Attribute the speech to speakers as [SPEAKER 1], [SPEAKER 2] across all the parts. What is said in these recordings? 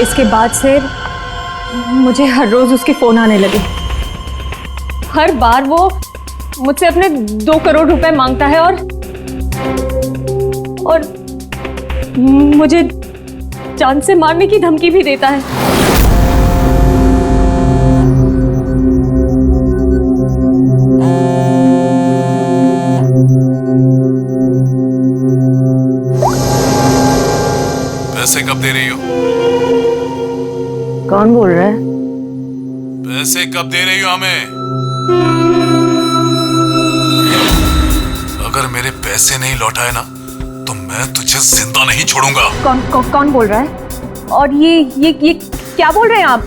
[SPEAKER 1] इसके बाद से मुझे हर रोज उसके फोन आने लगे। हर बार वो मुझसे अपने 2 करोड़ रुपए मांगता है और मुझे जान से मारने की धमकी भी देता है।
[SPEAKER 2] पैसे कब दे रही हो?
[SPEAKER 1] कौन बोल रहा है?
[SPEAKER 2] पैसे कब दे रही हो हमें? अगर मेरे पैसे नहीं लौटाए ना तो मैं तुझे जिंदा नहीं छोड़ूंगा।
[SPEAKER 1] कौन बोल रहा है? और ये क्या बोल रहे हैं आप?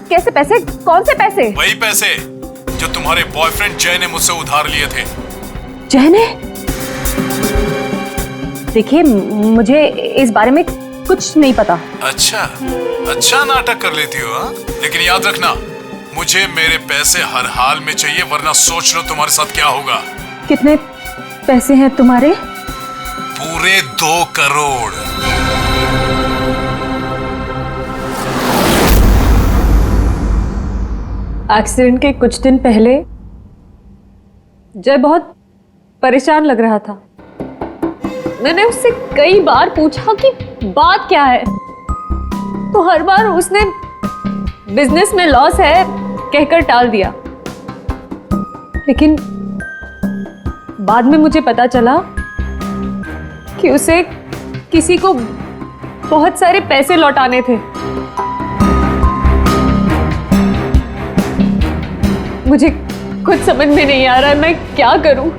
[SPEAKER 1] कैसे पैसे? कौन से पैसे?
[SPEAKER 2] वही पैसे जो तुम्हारे बॉयफ्रेंड जय ने मुझसे उधार लिए थे।
[SPEAKER 1] जय ने? देखिए, मुझे इस बारे में कुछ नहीं पता।
[SPEAKER 2] अच्छा नाटक कर लेती हो हाँ? लेकिन याद रखना, मुझे मेरे पैसे हर हाल में चाहिए, वरना सोच लो तुम्हारे साथ क्या होगा।
[SPEAKER 1] कितने पैसे हैं तुम्हारे?
[SPEAKER 2] पूरे 2 करोड़।
[SPEAKER 1] एक्सीडेंट के कुछ दिन पहले जय बहुत परेशान लग रहा था। मैंने उससे कई बार पूछा कि बात क्या है, तो हर बार उसने बिजनेस में लॉस है कहकर टाल दिया। लेकिन बाद में मुझे पता चला कि उसे किसी को बहुत सारे पैसे लौटाने थे। मुझे कुछ समझ में नहीं आ रहा है, मैं क्या करूं?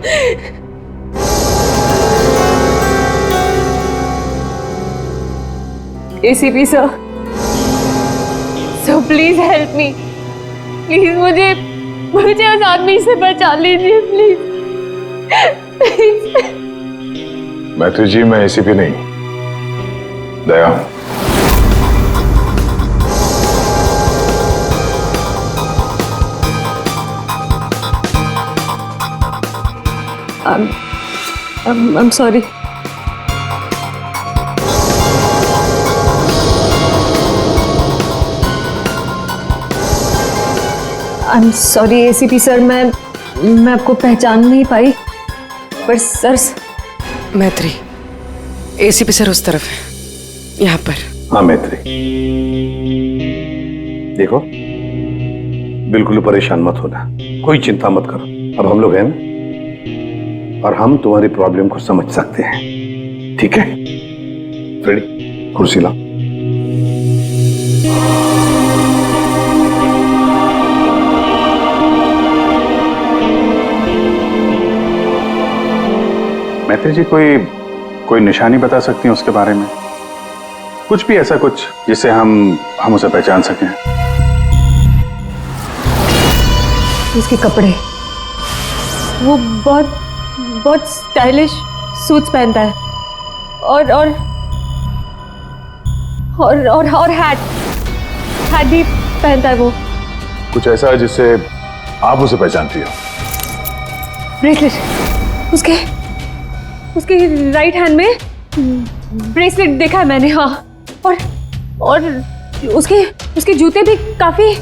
[SPEAKER 1] ACP sir, please help me. Please मुझे उस आदमी से बचा लीजिए, प्लीज।
[SPEAKER 3] मैत्री जी, मैं एसीपी नहीं, दया हूं।
[SPEAKER 1] I'm sorry. I'm sorry ACP sir, मैं आपको पहचान नहीं पाई। पर सर,
[SPEAKER 4] मैत्री, एसीपी सर उस तरफ है, यहाँ पर।
[SPEAKER 3] हाँ मैत्री, देखो बिल्कुल परेशान मत होना, कोई चिंता मत करो। अब हम लोग हैं ना, और हम तुम्हारी प्रॉब्लम को समझ सकते हैं, ठीक है? फ्रेडी, कुर्सी लाओ। मैत्री जी, कोई निशानी बता सकती हैं उसके बारे में? कुछ भी ऐसा कुछ जिससे हम उसे पहचान सकें।
[SPEAKER 1] उसके कपड़े, वो बहुत स्टाइलिश सूट्स पहनता है और हैट भी पहनता है वो।
[SPEAKER 3] कुछ ऐसा जिससे आप उसे पहचानती हो?
[SPEAKER 1] ब्रेसलेट, उसके राइट हैंड में ब्रेसलेट देखा है मैंने। हाँ, और उसके जूते भी काफी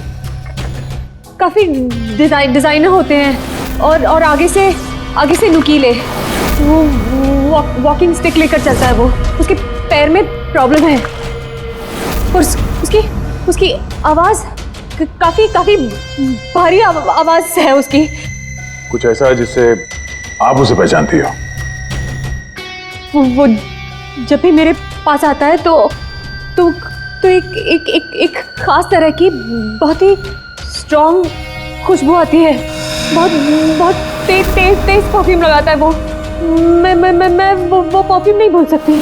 [SPEAKER 1] डिजाइनर होते हैं और आगे से नुकीले। वो वॉकिंग स्टिक लेकर चलता है। वो उसके पैर में प्रॉब्लम है और उसकी आवाज काफी भारी आवाज है उसकी।
[SPEAKER 3] कुछ ऐसा जिससे आप उसे पहचानती हो?
[SPEAKER 1] वो जब भी मेरे पास आता है तो एक खास तरह की बहुत ही स्ट्रॉन्ग खुशबू आती है। बहुत तेज परफ्यूम लगाता है वो। मैं वो परफ्यूम नहीं भूल सकती।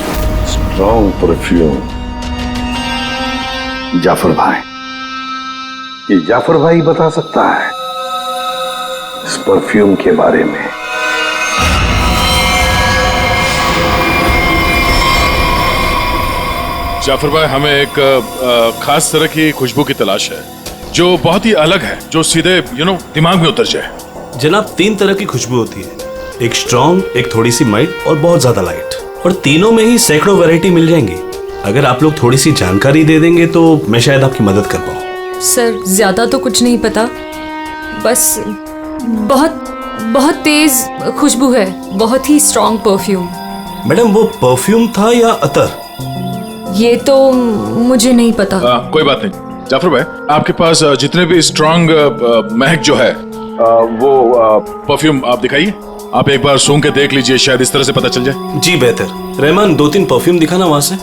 [SPEAKER 3] Strong perfume? जाफर भाई, ये जाफर भाई बता सकता है इस परफ्यूम के बारे में।
[SPEAKER 5] जाफर भाई, हमें एक खास तरह की खुशबू की तलाश है जो बहुत ही अलग है, जो सीधे दिमाग में उतर जाए।
[SPEAKER 6] जनाब, 3 तरह की खुशबू होती है, एक स्ट्रॉन्ग, एक थोड़ी सी माइल्ड और बहुत ज्यादा लाइट। और तीनों में ही सैकड़ों वैरायटी मिल जाएंगी। अगर आप लोग थोड़ी सी जानकारी दे देंगे तो मैं शायद आपकी मदद कर पाऊँ।
[SPEAKER 1] सर ज्यादा तो कुछ नहीं पता, बस बहुत बहुत तेज खुशबू है, बहुत ही स्ट्रॉन्ग परफ्यूम।
[SPEAKER 6] मैडम वो परफ्यूम था या अतर?
[SPEAKER 1] ये तो मुझे नहीं पता।
[SPEAKER 5] कोई बात नहीं जाफर भाई, आपके पास जितने भी स्ट्रांग महक जो है वो परफ्यूम आप दिखाइए। आप एक बार सूंघ के देख लीजिए, शायद इस तरह से पता चल जाए।
[SPEAKER 6] जी बेहतर। रहमान 2-3 परफ्यूम दिखाना वहां से।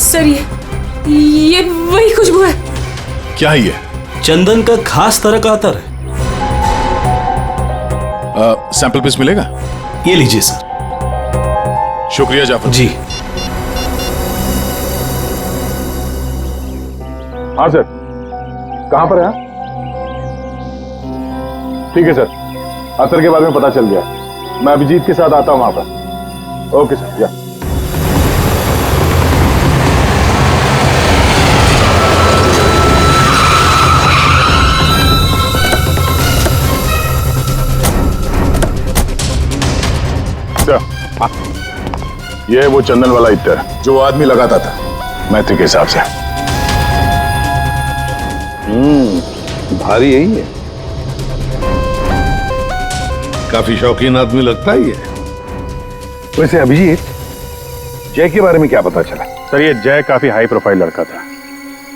[SPEAKER 1] सर ये वही खुशबू है।
[SPEAKER 5] क्या है ये?
[SPEAKER 6] चंदन का खास तरह का अतर है।
[SPEAKER 5] सैंपल पीस मिलेगा?
[SPEAKER 6] ये लीजिए सर।
[SPEAKER 5] शुक्रिया जाफर
[SPEAKER 6] जी।
[SPEAKER 3] हाँ सर, कहां पर है? ठीक है सर, अतर के बारे में पता चल गया। मैं अभिजीत के साथ आता हूं वहां पर। Okay sir. या ये वो चंदन वाला इत्र जो वो आदमी लगाता था मैत्री के हिसाब से। भारी यही है, काफी शौकीन आदमी लगता है ये। वैसे अभिजीत, जय के बारे में क्या पता चला?
[SPEAKER 7] सर ये जय काफी हाई प्रोफाइल लड़का था,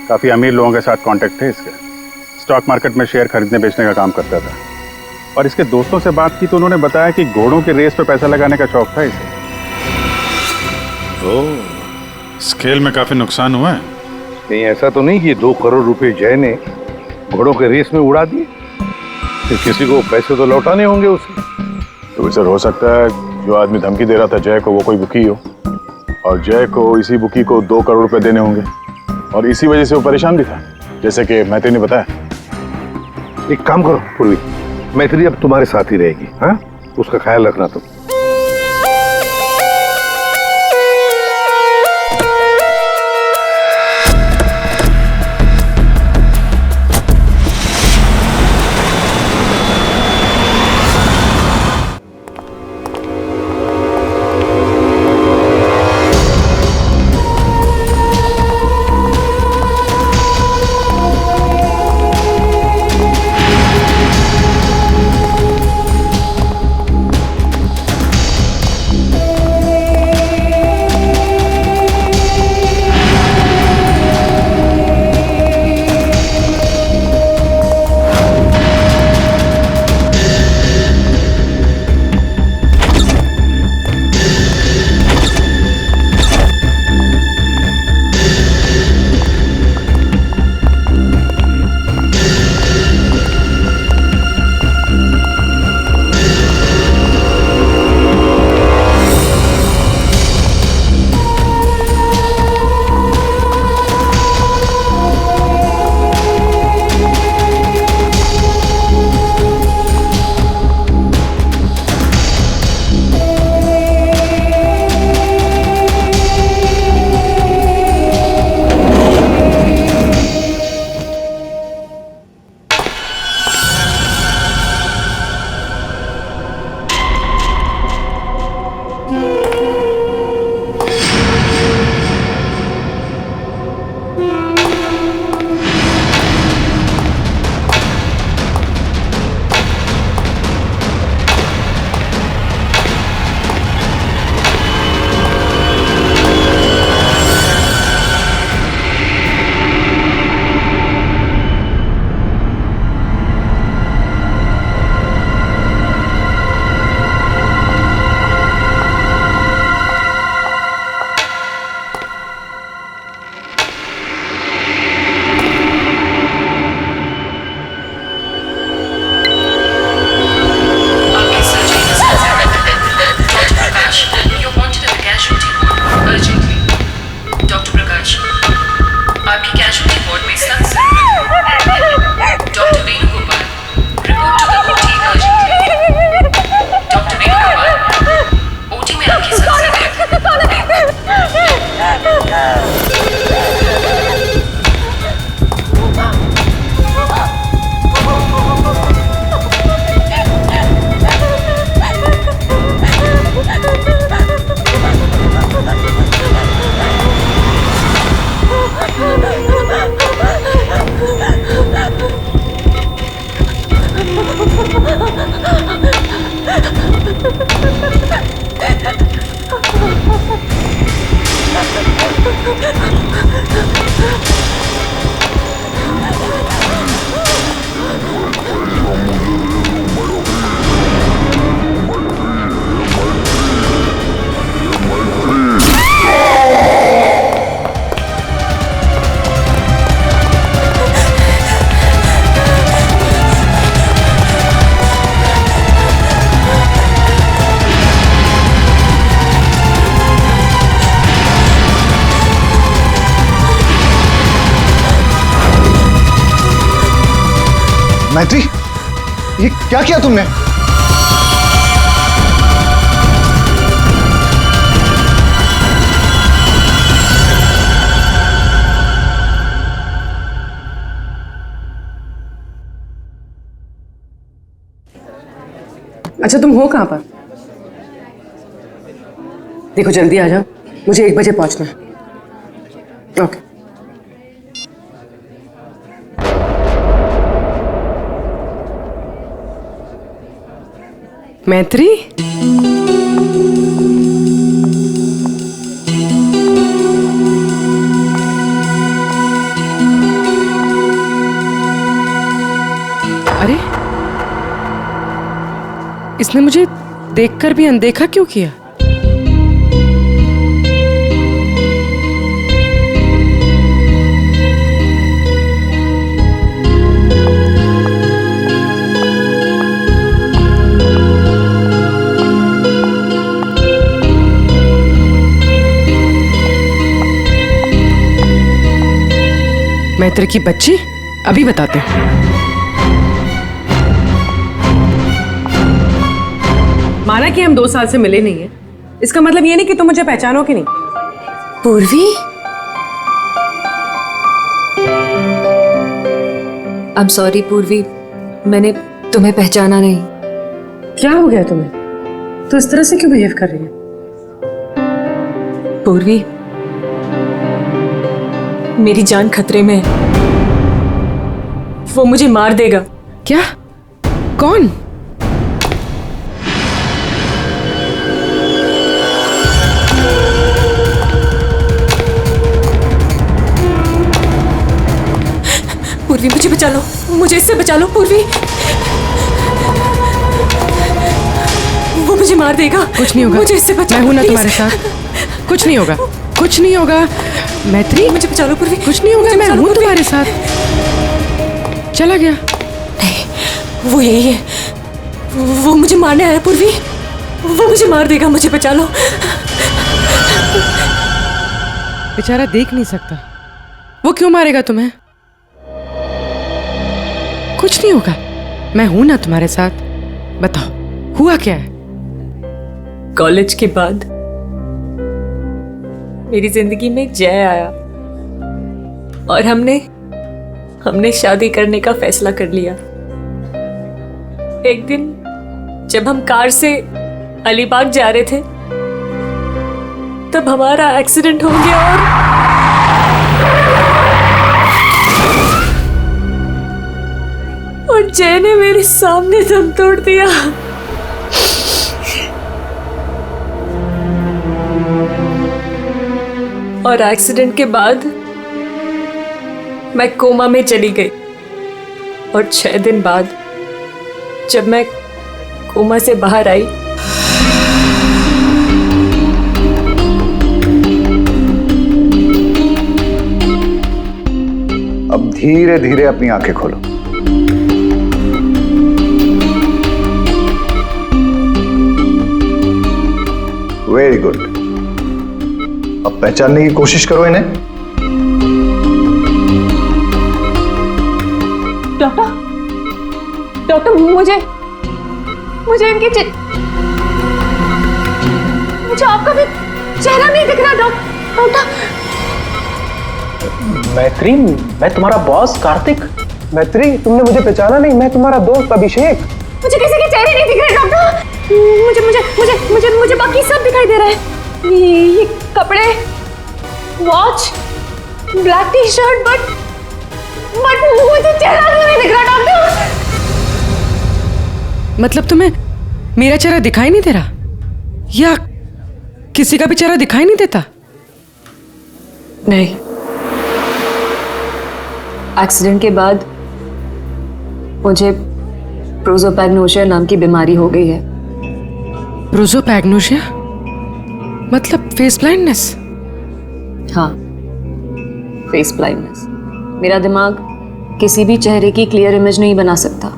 [SPEAKER 7] काफी अमीर लोगों के साथ कांटेक्ट थे इसके। स्टॉक मार्केट में शेयर खरीदने बेचने का काम करता था, और इसके दोस्तों से बात की तो उन्होंने बताया कि घोड़ों के रेस पे पैसा लगाने का शौक था इसे।
[SPEAKER 8] स्केल में काफी नुकसान हुआ है।
[SPEAKER 3] कहीं ऐसा तो नहीं कि 2 करोड़ रुपए जय ने घोड़ों के रेस में उड़ा दिए? फिर किसी को पैसे तो लौटाने होंगे उसे।
[SPEAKER 7] तो सर हो सकता है जो आदमी धमकी दे रहा था जय को वो कोई बुकी हो, और जय को इसी बुकी को 2 करोड़ रुपए देने होंगे, और इसी वजह से वो परेशान भी था, जैसे कि मैत्री ने बताया।
[SPEAKER 3] एक काम करो पूर्वी, मैत्री अब तुम्हारे साथ ही रहेगी। हाँ, उसका ख्याल रखना तुम।
[SPEAKER 9] मैत्री, ये क्या किया तुमने?
[SPEAKER 4] अच्छा, तुम हो कहाँ पर? देखो जल्दी आ जाओ, मुझे 1 बजे पहुंचना है। ओके। मैत्री, अरे इसने मुझे देखकर भी अनदेखा क्यों किया? मैत्री की बच्ची, अभी बताते हैं। माना कि हम 2 साल से मिले नहीं हैं, इसका मतलब ये नहीं कि तुम मुझे पहचानोगे नहीं।
[SPEAKER 1] पूर्वी, आई एम सॉरी पूर्वी, मैंने तुम्हें पहचाना नहीं।
[SPEAKER 4] क्या हो गया तुम्हें? तो इस तरह से क्यों बिहेव कर रही है?
[SPEAKER 1] पूर्वी, मेरी जान खतरे में है। वो मुझे मार देगा।
[SPEAKER 4] क्या? कौन?
[SPEAKER 1] पूर्वी, मुझे बचा लो, मुझे इससे बचा लो पूर्वी। वो मुझे मार देगा।
[SPEAKER 4] कुछ नहीं होगा,
[SPEAKER 1] मुझे इससे बचा लो।
[SPEAKER 4] मैं हूं ना
[SPEAKER 1] please।
[SPEAKER 4] तुम्हारे साथ। कुछ नहीं होगा, कुछ नहीं होगा। मैत्री,
[SPEAKER 1] मुझे बचा लो पूर्वी।
[SPEAKER 4] कुछ नहीं होगा, मैं हूं तुम्हारे साथ। चला गया?
[SPEAKER 1] नहीं, वो यही है। वो मुझे मारने आया पूर्वी। वो मुझे मार देगा, मुझे बचा लो।
[SPEAKER 4] बेचारा देख नहीं सकता, वो क्यों मारेगा तुम्हें? कुछ नहीं होगा, मैं हूं ना तुम्हारे साथ। बताओ, हुआ क्या है?
[SPEAKER 1] कॉलेज के बाद मेरी जिंदगी में जय आया और हमने शादी करने का फैसला कर लिया। एक दिन जब हम कार से अलीबाग जा रहे थे, तब हमारा एक्सीडेंट हो गया और जय ने मेरे सामने दम तोड़ दिया। और एक्सीडेंट के बाद मैं कोमा में चली गई और 6 दिन बाद जब मैं कोमा से बाहर आई,
[SPEAKER 9] अब धीरे धीरे अपनी आंखें खोलो। Very good. अब पहचानने की कोशिश करो इन्हें।
[SPEAKER 1] डॉक्टर, मुझे इनके मुझे आपका भी चेहरा नहीं दिख रहा डॉक्टर।
[SPEAKER 10] मैत्री, मैं तुम्हारा बॉस कार्तिक। मैत्री, तुमने मुझे पहचाना नहीं, मैं तुम्हारा दोस्त अभिषेक।
[SPEAKER 1] मुझे किसी के चेहरे नहीं दिख रहे डॉक्टर। मुझे बाकी सब दिखाई दे रहा है। ये कपड़े, watch, black T shirt, but मुझे चेहरा नहीं दिख रहा डॉक्टर।
[SPEAKER 4] मतलब तुम्हें मेरा चेहरा दिखाई नहीं दे रहा, या किसी का भी चेहरा दिखाई नहीं देता?
[SPEAKER 1] नहीं, एक्सीडेंट के बाद मुझे प्रोसोपैग्नोसिया नाम की बीमारी हो गई है।
[SPEAKER 4] प्रोसोपैग्नोसिया मतलब फेस ब्लाइंडनेस?
[SPEAKER 1] हाँ, फेस ब्लाइंडनेस। मेरा दिमाग किसी भी चेहरे की क्लियर इमेज नहीं बना सकता।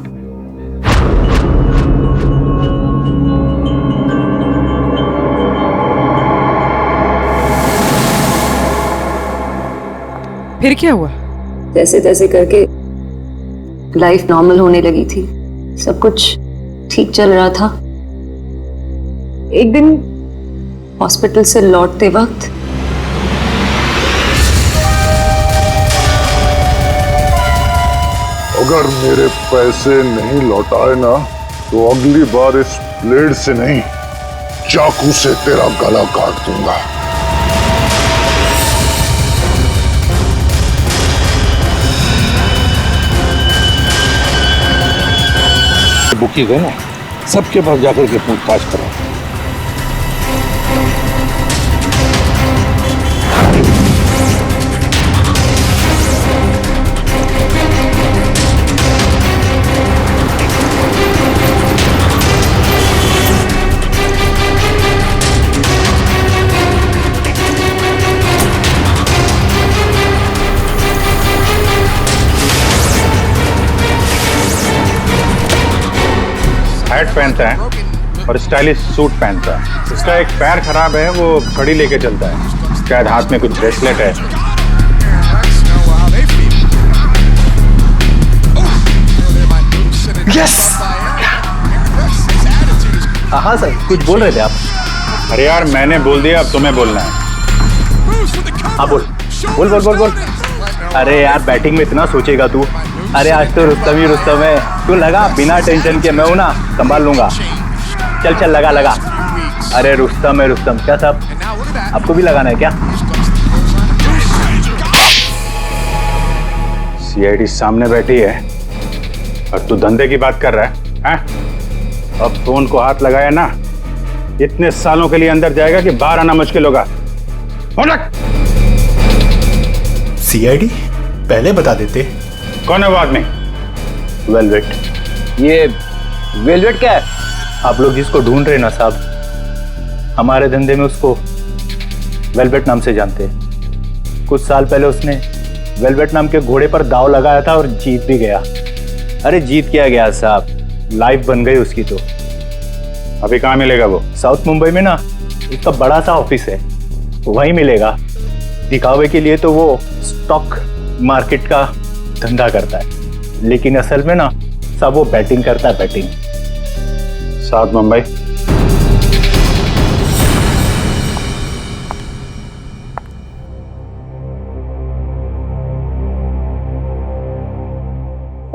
[SPEAKER 4] फिर क्या हुआ?
[SPEAKER 1] जैसे तैसे करके लाइफ नॉर्मल होने लगी थी, सब कुछ ठीक चल रहा था। एक दिन हॉस्पिटल से लौटते वक्त
[SPEAKER 9] अगर मेरे पैसे नहीं लौटाए ना तो अगली बार इस ब्लेड से नहीं, चाकू से तेरा गला काट दूंगा।
[SPEAKER 3] बुकी गए ना, सबके पास जाकर के पूछताछ करो।
[SPEAKER 7] हैट पहनता है और स्टाइलिश सूट पहनता है। इसका एक पैर खराब है, वो घड़ी लेके चलता है। शायद हाथ में कुछ ब्रेसलेट है।
[SPEAKER 10] यस! हाँ सर, कुछ बोल रहे थे आप?
[SPEAKER 7] अरे यार, मैंने बोल दिया, अब तुम्हें बोलना है।
[SPEAKER 10] हाँ बोल बोल बोल बोल बोल। अरे यार, बैटिंग में इतना सोचेगा तू? अरे आज तो रुस्तम ही रुस्तम है। तू लगा, बिना टेंशन के। मैं हूं ना, संभाल लूंगा। चल चल, लगा लगा। अरे रुस्तम है रुस्तम। क्या साहब, आपको भी लगाना है क्या?
[SPEAKER 7] सीआईडी सामने बैठी है और तू धंधे की बात कर रहा है? अब फोन को हाथ लगाया ना, इतने सालों के लिए अंदर जाएगा कि बाहर आना मुश्किल होगा।
[SPEAKER 6] सीआईडी पहले बता देते।
[SPEAKER 7] कौन है वो आदमी?
[SPEAKER 10] वेलवेट। ये वेलवेट क्या है? आप लोग जिसको ढूंढ रहे ना साहब, हमारे धंधे में उसको वेलवेट नाम से जानते हैं। कुछ साल पहले उसने वेलवेट नाम के घोड़े पर दांव लगाया था और जीत भी गया। अरे जीत क्या गया साहब, लाइफ बन गई उसकी। तो
[SPEAKER 7] अभी कहाँ मिलेगा वो?
[SPEAKER 10] साउथ मुंबई में ना उसका बड़ा सा ऑफिस है, वहीं मिलेगा। दिखावे के लिए तो वो स्टॉक मार्केट का धंधा करता है, लेकिन असल में ना सब वो बैटिंग करता है, बैटिंग।
[SPEAKER 7] साउथ मुंबई।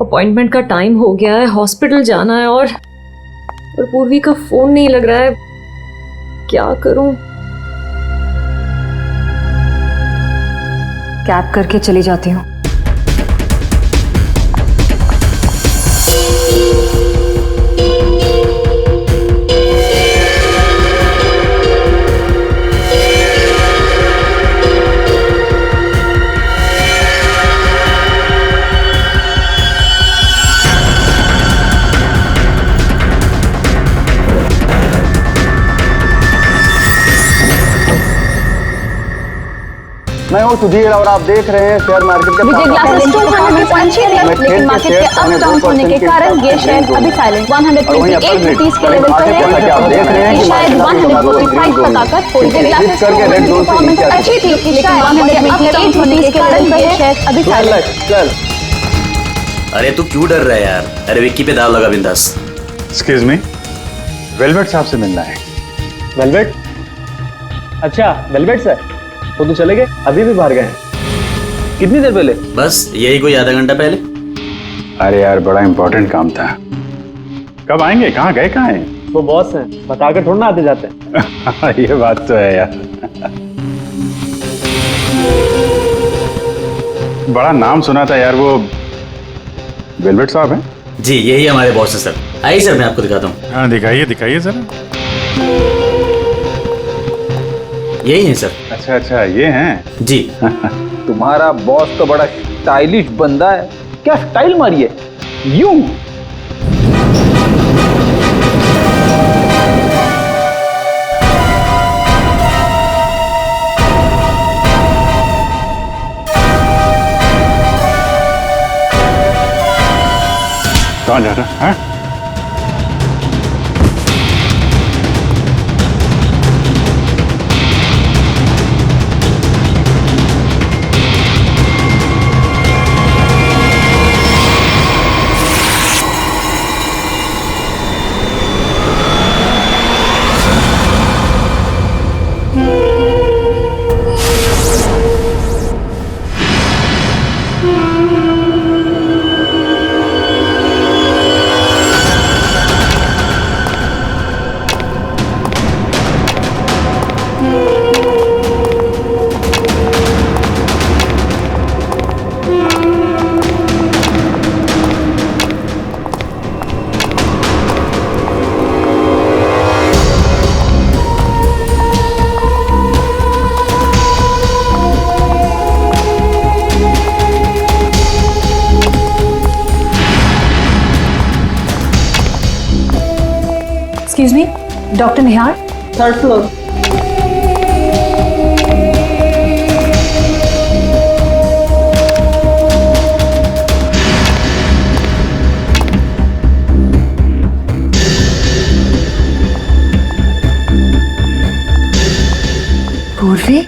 [SPEAKER 1] अपॉइंटमेंट का टाइम हो गया है, हॉस्पिटल जाना है और पूर्वी का फोन नहीं लग रहा है। क्या करूं? कैब करके चली जाती हूँ।
[SPEAKER 10] मैं हूँ सुधीर और आप देख रहे हैं शेयर मार्केट के
[SPEAKER 11] विजय ग्लासेस 200 अच्छी रही, लेकिन मार्केट के अप डाउन होने के कारण ये शेयर अभी साइलेंट 128 रुपीस के लेवल पर है। शायद 145 तक आकर विजय ग्लासेस की परफॉर्मेंस अच्छी थी, लेकिन 128 रुपीस के लेवल पर ये शेयर अभी साइलेंट।
[SPEAKER 12] अरे तू क्यों डर रहा है यार? अरे विक्की पे दाव लगा बिंदास।
[SPEAKER 7] एक्सक्यूज मी, वेलवेट साहब से मिलना है।
[SPEAKER 10] वेलवेट? अच्छा वेलवेट सर, वो तो चले गए, अभी भी बाहर गए हैं। कितनी देर पहले?
[SPEAKER 12] बस यही कोई आधा घंटा पहले।
[SPEAKER 7] अरे यार, बड़ा इंपॉर्टेंट काम था। कब आएंगे? कहाँ गए? कहाँ हैं?
[SPEAKER 10] वो बॉस हैं, बताकर थोड़ा ना आते जाते हैं।
[SPEAKER 7] ये बात तो है यार। बड़ा नाम सुना था यार, वो वेलवेट साहब हैं?
[SPEAKER 12] जी यही हमारे बॉस है सर। आइए सर, मैं आपको दिखाता हूँ।
[SPEAKER 8] हाँ दिखाइए दिखाइए जरा।
[SPEAKER 12] यही है सर।
[SPEAKER 7] अच्छा अच्छा, ये हैं
[SPEAKER 12] जी।
[SPEAKER 10] तुम्हारा बॉस तो बड़ा स्टाइलिश बंदा है। क्या स्टाइल मारी है यूं।
[SPEAKER 7] कहाँ जा रहा है?
[SPEAKER 1] एक्सक्यूज मी, डॉक्टर निहार, थर्ड फ्लोर। पूर्वी,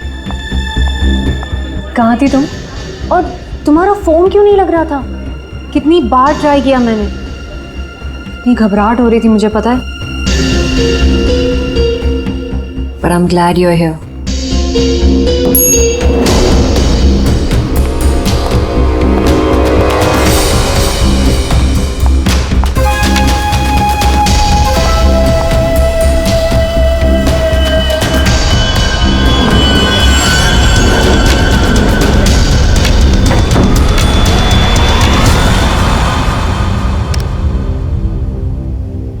[SPEAKER 1] कहाँ थी तुम? और तुम्हारा फोन क्यों नहीं लग रहा था? कितनी बार ट्राई किया मैंने। इतनी घबराहट हो रही थी, मुझे पता है। But I'm glad you're here.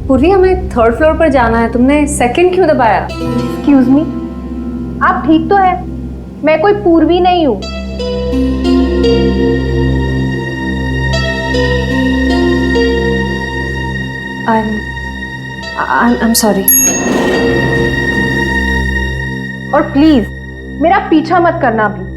[SPEAKER 1] पूर्वी, हमें थर्ड फ्लोर पर जाना है। तुमने सेकंड क्यों दबाया?
[SPEAKER 11] एक्सक्यूज मी, आप ठीक तो है? मैं कोई पूर्वी नहीं हूँ।
[SPEAKER 1] I'm sorry.
[SPEAKER 11] और प्लीज मेरा पीछा मत करना भी।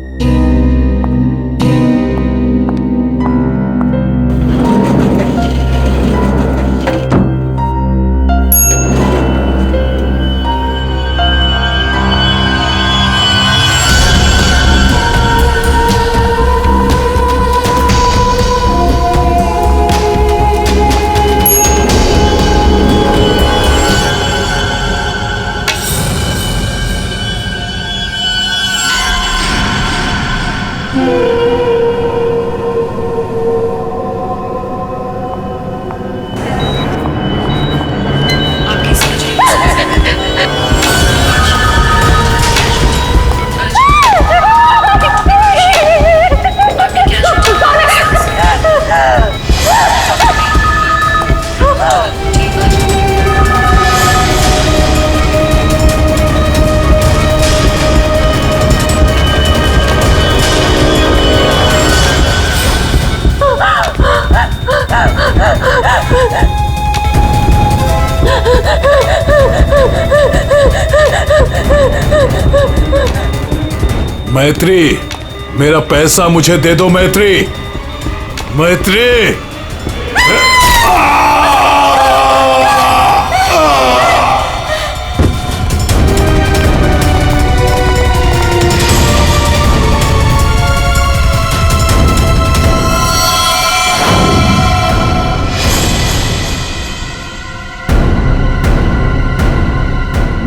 [SPEAKER 2] मैत्री, मेरा पैसा मुझे दे दो मैत्री। मैत्री,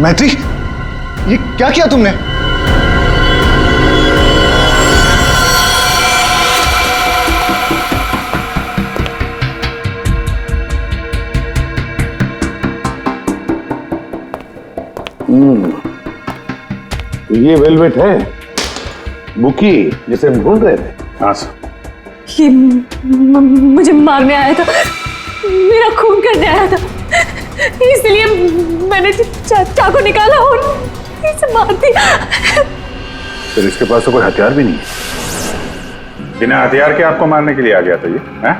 [SPEAKER 13] मैत्री, ये क्या किया तुमने?
[SPEAKER 3] ये वेलवेट है बुकी जिसे हम ढूंढ रहे थे।
[SPEAKER 7] हाँ सर।
[SPEAKER 1] ये मुझे मारने आया था, मेरा खून करने आया था। मैंने चाकू निकाला और इसे मार दिया।
[SPEAKER 7] फिर इसके पास तो कोई हथियार भी नहीं है। बिना हथियार के आपको मारने के लिए आ गया था ये, हैं?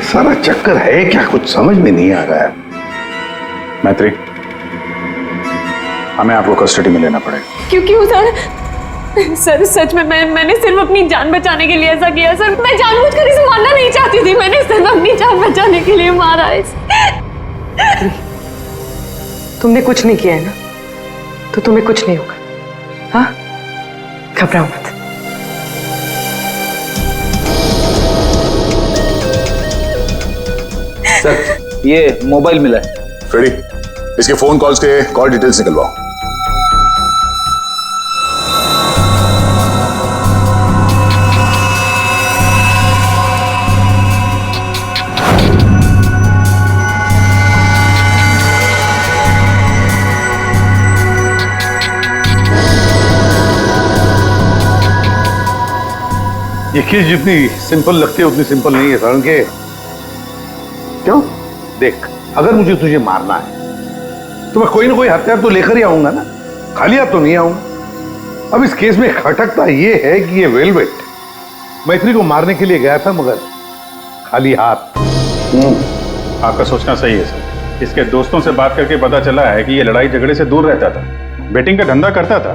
[SPEAKER 3] सारा चक्कर है क्या, कुछ समझ में नहीं आ रहा है।
[SPEAKER 7] मैत्री, हमें आपको कस्टडी में लेना पड़ेगा।
[SPEAKER 1] क्यों सर सच में मैंने सिर्फ अपनी जान बचाने के लिए ऐसा किया सर। मैं जानबूझकर इसे मारना नहीं चाहती थी, मैंने सिर्फ अपनी जान बचाने के लिए मारा इसे।
[SPEAKER 4] तुमने कुछ नहीं किया है ना, तो तुम्हें कुछ नहीं होगा। हाँ, घबराओ मत।
[SPEAKER 10] सर, ये मोबाइल मिला है।
[SPEAKER 5] फ्रेडी, इसके फोन कॉल्स के कॉल डिटेल्स निकलवाओ।
[SPEAKER 3] ये केस जितनी सिंपल लगती है उतनी सिंपल नहीं है सरण के। क्यों? देख, अगर मुझे तुझे मारना है तो मैं कोई ना कोई हथियार तो लेकर ही आऊंगा ना, खाली हाथ तो नहीं आऊंगा। अब इस केस में खटकता ये है कि ये वेलवेट मैत्री को मारने के लिए गया था मगर खाली हाथ।
[SPEAKER 7] आपका सोचना सही है सर। इसके दोस्तों से बात करके पता चला है कि ये लड़ाई झगड़े से दूर रहता था, बेटिंग का धंधा करता था,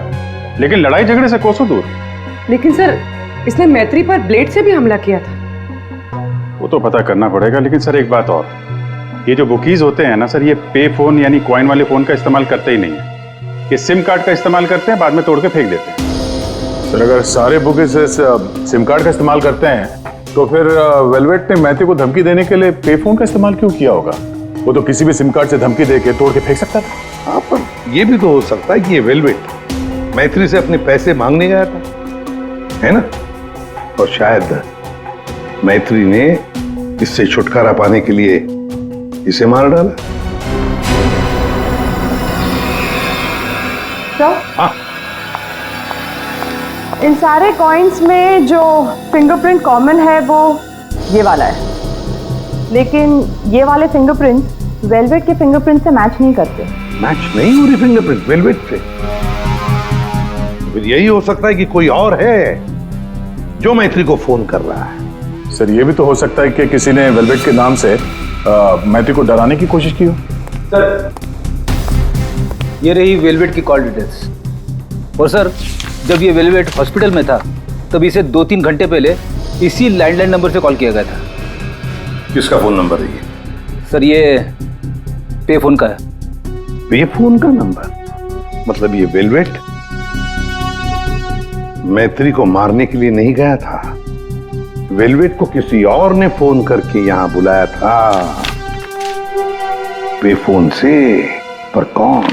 [SPEAKER 7] लेकिन लड़ाई झगड़े से कोसों दूर।
[SPEAKER 4] लेकिन सर, इसने मैत्री पर ब्लेड से भी हमला किया था।
[SPEAKER 7] वो तो पता करना पड़ेगा। लेकिन सर एक बात और, ये जो बुकीज होते हैं ना सर, ये पे फोन यानी कॉइन वाले फोन का इस्तेमाल करते ही नहीं है। ये सिम कार्ड का इस्तेमाल करते हैं, बाद में तोड़ के फेंक देते हैं।
[SPEAKER 5] सर, अगर सारे बुकीज सिम कार्ड का इस्तेमाल करते हैं तो फिर वेलवेट ने मैथ्यू को धमकी देने के लिए पे फोन का इस्तेमाल क्यों किया होगा? वो तो किसी भी सिम कार्ड से धमकी देके तोड़ के फेंक सकता था।
[SPEAKER 3] हाँ, पर यह भी तो हो सकता है कि ये वेलवेट मैत्री से अपने पैसे मांगने गया था, है ना? और शायद मैत्री ने इससे छुटकारा पाने के लिए इसे मार डाला।
[SPEAKER 11] तो
[SPEAKER 3] हाँ,
[SPEAKER 11] इन सारे कॉइन्स में जो फिंगरप्रिंट कॉमन है वो ये वाला है, लेकिन ये वाले फिंगरप्रिंट वेलवेट के फिंगरप्रिंट से मैच नहीं करते।
[SPEAKER 3] मैच नहीं हो रही फिंगरप्रिंट वेलवेट से? फिर यही हो सकता है कि कोई और है जो मैत्री को फोन कर रहा है।
[SPEAKER 5] सर, ये भी तो हो सकता है कि किसी ने वेलवेट के नाम से मैथ्यू को डराने की कोशिश की हो।
[SPEAKER 10] सर, ये रही वेलवेट की कॉल डिटेल्स। और सर, जब ये वेलवेट हॉस्पिटल में था तब इसे 2-3 घंटे पहले इसी लैंडलाइन नंबर से कॉल किया गया था।
[SPEAKER 3] किसका फोन नंबर है ये?
[SPEAKER 10] सर, ये पे फोन का है।
[SPEAKER 3] पे फोन का नंबर? मतलब ये वेलवेट मैत्री को मारने के लिए नहीं गया था, वेलवेट को किसी और ने फोन करके यहां बुलाया था पे फोन से। पर कौन?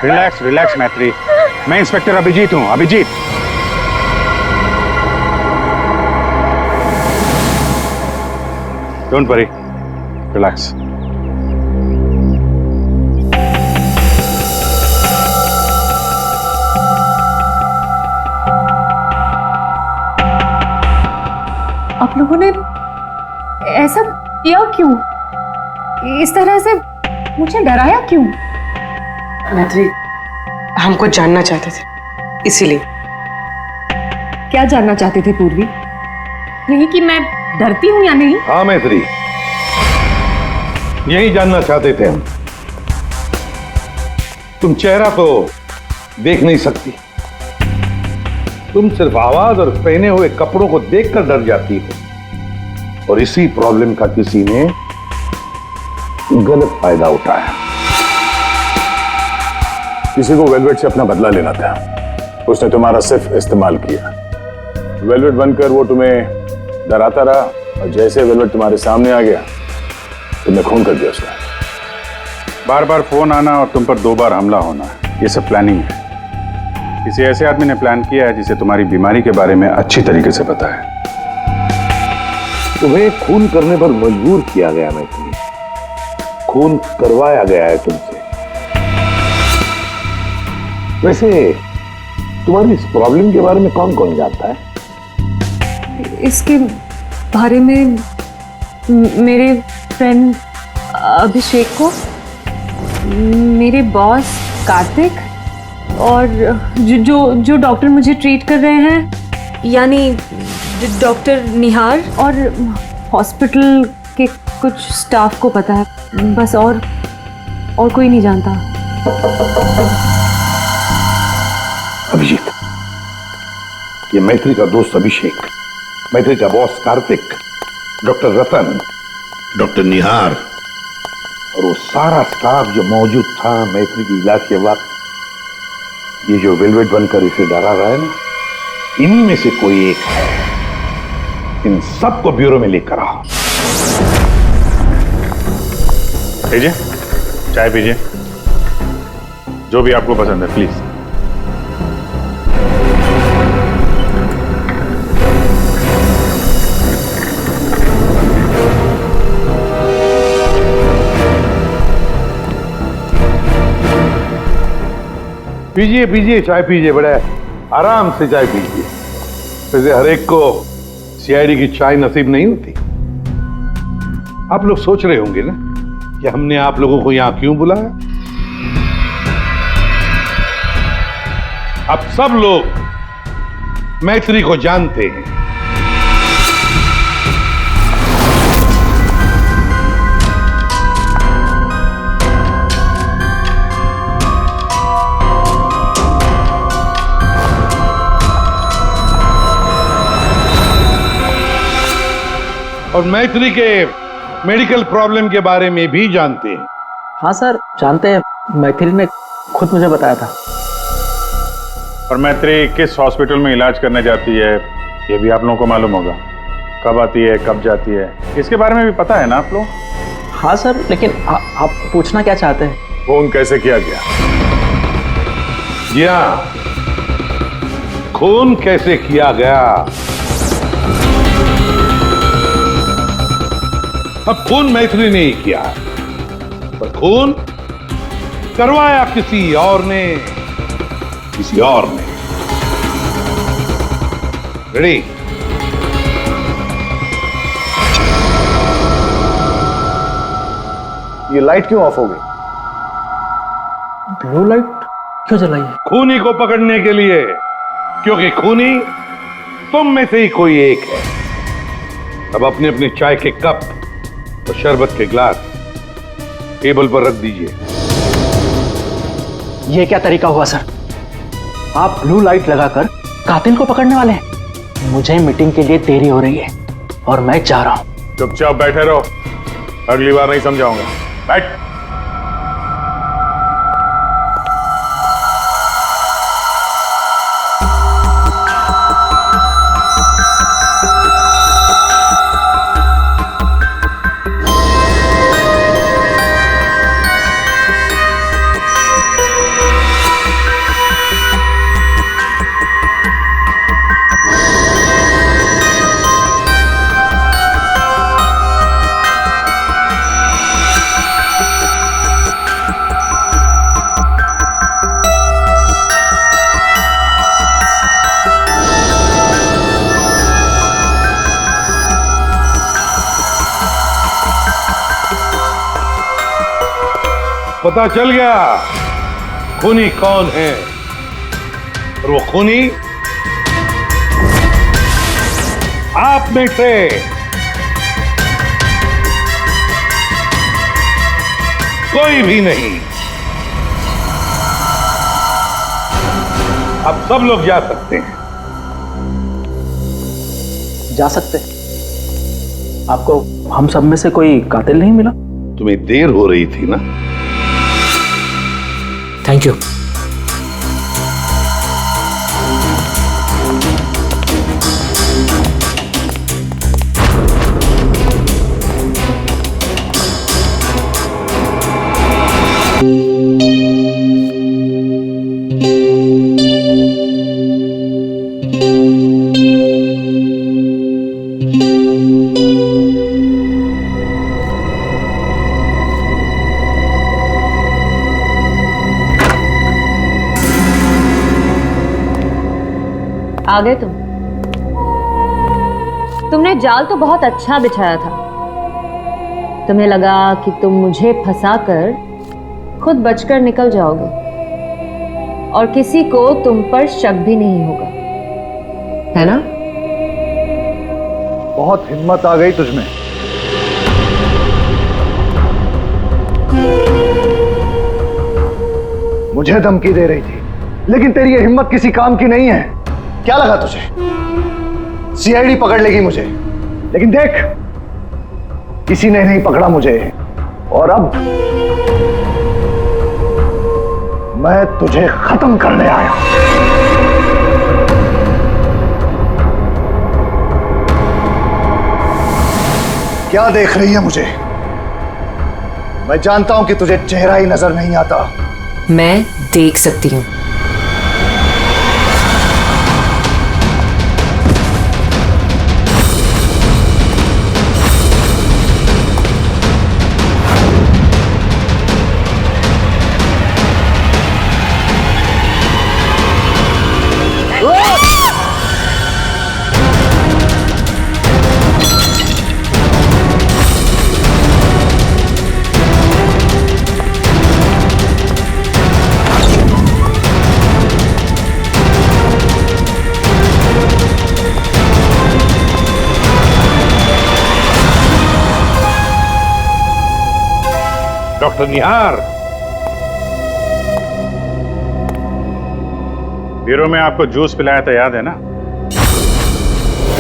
[SPEAKER 7] रिलैक्स रिलैक्स मैत्री, मैं इंस्पेक्टर अभिजीत हूं। Abhijeet, don't worry, relax.
[SPEAKER 1] आप लोगों ने ऐसा किया क्यों? इस तरह से मुझे डराया क्यों?
[SPEAKER 4] मैत्री, हमको जानना चाहते थे, इसीलिए।
[SPEAKER 1] क्या जानना चाहते थे पूर्वी? यही कि मैं डरती हूं या नहीं?
[SPEAKER 3] हाँ मैत्री, यही जानना चाहते थे हम। तुम चेहरा तो देख नहीं सकती, तुम सिर्फ आवाज और पहने हुए कपड़ों को देखकर डर जाती हो, और इसी प्रॉब्लम का किसी ने गलत फायदा उठाया।
[SPEAKER 2] किसी को वेलवेट से अपना बदला लेना था, उसने तुम्हारा सिर्फ इस्तेमाल किया। वेलवेट बनकर वो तुम्हें डराता रहा, और जैसे वेलवेट तुम्हारे सामने आ गया तुमने खून कर दिया उसका।
[SPEAKER 7] बार बार फोन आना और तुम पर 2 बार हमला होना, ये सब प्लानिंग है। किसी ऐसे आदमी ने प्लान किया है जिसे तुम्हारी बीमारी के बारे में अच्छी तरीके से पता है।
[SPEAKER 3] तुम्हें खून करने पर मजबूर किया गया मैथिली, खून करवाया गया है तुमसे। वैसे तुम्हारी इस प्रॉब्लम के बारे में कौन कौन जानता है?
[SPEAKER 1] इसके बारे में मेरे फ्रेंड अभिषेक को, मेरे बॉस कार्तिक, और जो डॉक्टर मुझे ट्रीट कर रहे हैं यानी डॉक्टर निहार, और हॉस्पिटल के कुछ स्टाफ को पता है बस, और कोई नहीं जानता।
[SPEAKER 3] अभिजीत, ये मैत्री का दोस्त अभिषेक, मैत्री का बॉस कार्तिक, डॉक्टर रतन, डॉक्टर निहार और वो सारा स्टाफ जो मौजूद था मैत्री की इलाज के वक्त, ये जो वेलवेट बनकर इसे डरा रहा है ना, इन्हीं में से कोई एक है। इन सबको ब्यूरो में लेकर आओ।
[SPEAKER 7] लीजिए, चाय पीजिए, जो भी आपको पसंद है प्लीज।
[SPEAKER 3] पीजिए पीजिए, चाय पीजिए, बड़े आराम से चाय पीजिए। वैसे हर एक को सीआईडी की चाय नसीब नहीं होती। आप लोग सोच रहे होंगे ना कि हमने आप लोगों को यहां क्यों बुलाया। अब सब लोग मैत्री को जानते हैं। और मैत्री के मेडिकल प्रॉब्लम के बारे में भी जानते हैं।
[SPEAKER 10] हाँ सर, जानते हैं, मैत्री ने खुद मुझे बताया था।
[SPEAKER 7] और मैत्री किस हॉस्पिटल में इलाज करने जाती है ये भी आप लोगों को मालूम होगा। कब आती है, कब जाती है, इसके बारे में भी पता है ना आप लोग?
[SPEAKER 10] हाँ सर, लेकिन आप पूछना क्या चाहते हैं?
[SPEAKER 2] फोन कैसे किया गया?
[SPEAKER 3] जी हाँ, खून कैसे किया गया। अब खून मैत्री ने ही किया, पर खून करवाया किसी और ने, किसी और ने। रेडी?
[SPEAKER 13] ये लाइट क्यों ऑफ हो गई?
[SPEAKER 10] ब्लू लाइट क्यों जलाई है?
[SPEAKER 3] खूनी को पकड़ने के लिए, क्योंकि खूनी तुम में से ही कोई एक है। अब अपने अपने चाय के कप और शरबत के ग्लास टेबल पर रख दीजिए।
[SPEAKER 10] ये क्या तरीका हुआ सर? आप ब्लू लाइट लगाकर कातिल को पकड़ने वाले हैं? मुझे मीटिंग के लिए देरी हो रही है और मैं जा रहा हूं।
[SPEAKER 2] चुपचाप बैठे रहो, अगली बार नहीं समझाऊंगा। बैठ।
[SPEAKER 3] पता चल गया खूनी कौन है, और वो खूनी आप में से कोई भी नहीं। अब सब लोग जा सकते हैं।
[SPEAKER 10] जा सकते? आपको हम सब में से कोई कातिल नहीं मिला?
[SPEAKER 3] तुम्हें देर हो रही थी ना?
[SPEAKER 10] Thank you.
[SPEAKER 1] आ गए तुमने जाल तो बहुत अच्छा बिछाया था। तुम्हें लगा कि तुम मुझे फंसाकर खुद बचकर निकल जाओगे और किसी को तुम पर शक भी नहीं होगा, है ना?
[SPEAKER 13] बहुत हिम्मत आ गई तुझमें। मुझे धमकी दे रही थी, लेकिन तेरी ये हिम्मत किसी काम की नहीं है। क्या लगा तुझे सीआईडी पकड़ लेगी मुझे? लेकिन देख, किसी ने नहीं पकड़ा मुझे, और अब मैं तुझे खत्म करने आया। क्या देख रही है मुझे? मैं जानता हूं कि तुझे चेहरा ही नजर नहीं आता।
[SPEAKER 14] मैं देख सकती हूं।
[SPEAKER 3] डॉक्टर निहार,
[SPEAKER 7] ब्यूरो में आपको जूस पिलाया था, याद है ना?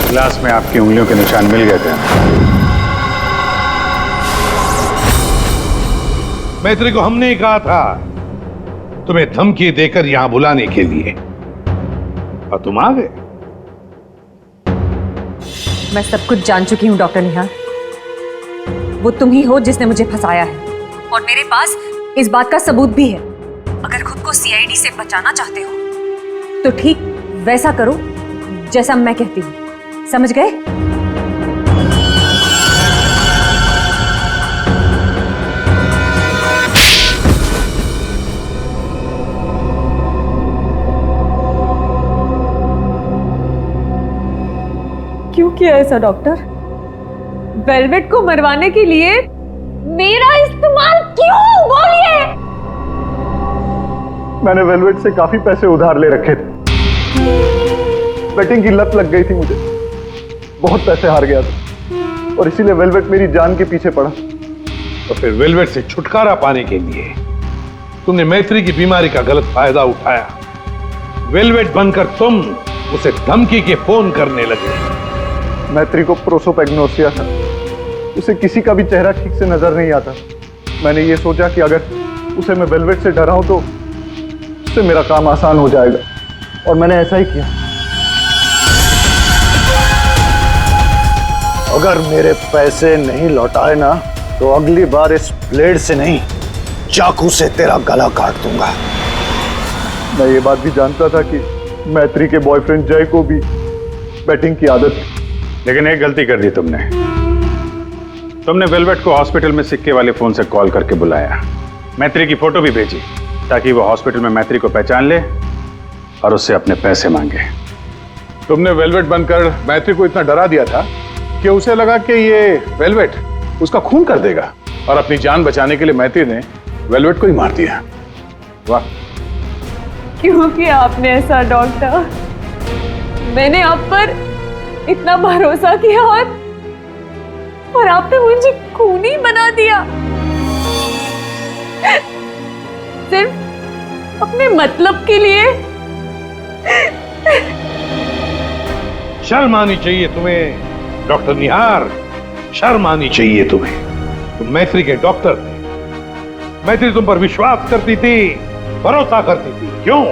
[SPEAKER 7] गिलास में आपकी उंगलियों के निशान मिल गए थे।
[SPEAKER 3] मैत्री को हमने ही कहा था तुम्हें धमकी देकर यहां बुलाने के लिए, और तुम आ गए।
[SPEAKER 1] मैं सब कुछ जान चुकी हूँ डॉक्टर निहार। वो तुम ही हो जिसने मुझे फंसाया है, और मेरे पास इस बात का सबूत भी है। अगर खुद को सीआईडी से बचाना चाहते हो तो ठीक वैसा करो जैसा मैं कहती हूँ, समझ गए? क्यों किया ऐसा डॉक्टर? वेलवेट को मरवाने के लिए मेरा इस्तेमाल क्यों? बोलिए।
[SPEAKER 13] मैंने वेलवेट से काफी पैसे उधार ले रखे थे। बेटिंग की लत लग गई थी मुझे, बहुत पैसे हार गया था, और इसीलिए वेलवेट मेरी जान के पीछे पड़ा।
[SPEAKER 3] और फिर वेलवेट से छुटकारा पाने के लिए तुमने मैत्री की बीमारी का गलत फायदा उठाया। वेलवेट बनकर तुम उसे धमकी के फोन करने लगे।
[SPEAKER 13] मैत्री को प्रोसोपैग्नोसिया था, उसे किसी का भी चेहरा ठीक से नजर नहीं आता। मैंने ये सोचा कि अगर उसे मैं वेलवेट से डराऊं तो उससे मेरा काम आसान हो जाएगा, और मैंने ऐसा ही किया। अगर मेरे पैसे नहीं लौटाए ना तो अगली बार इस ब्लेड से नहीं, चाकू से तेरा गला काट दूंगा। मैं ये बात भी जानता था कि मैत्री के बॉयफ्रेंड जय को भी बैटिंग की आदत थी।
[SPEAKER 7] लेकिन एक गलती कर दी तुमने वेलवेट को हॉस्पिटल में सिक्के वाले फोन से कॉल करके बुलाया, मैत्री की फोटो भी भेजी ताकि वो हॉस्पिटल में मैत्री को पहचान ले और उससे अपने पैसे मांगे।
[SPEAKER 2] तुमने वेलवेट बनकर मैत्री को इतना डरा दिया था कि उसे लगा कि ये वेलवेट उसका खून कर देगा, और अपनी जान बचाने के लिए मैत्री ने वेलवेट को ही मार दिया। वाह!
[SPEAKER 1] क्यों किया आपने ऐसा डॉक्टर? मैंने आप पर इतना भरोसा किया और आपने मुझे खूनी बना दिया। सिर्फ अपने मतलब के लिए।
[SPEAKER 3] शर्म आनी चाहिए तुम्हें डॉक्टर निहार, शर्म आनी चाहिए तुम्हें। तुम मैत्री के डॉक्टर थे, मैत्री तुम पर विश्वास करती थी, भरोसा करती थी। क्यों?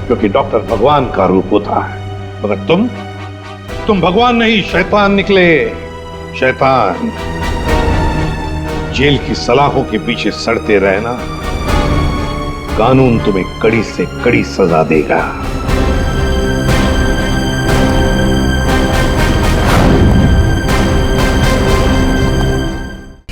[SPEAKER 3] क्योंकि डॉक्टर भगवान का रूप होता है, मगर तुम भगवान नहीं, शैतान निकले। शैतान। जेल की सलाखों के पीछे सड़ते रहना, कानून तुम्हें कड़ी से कड़ी सजा देगा।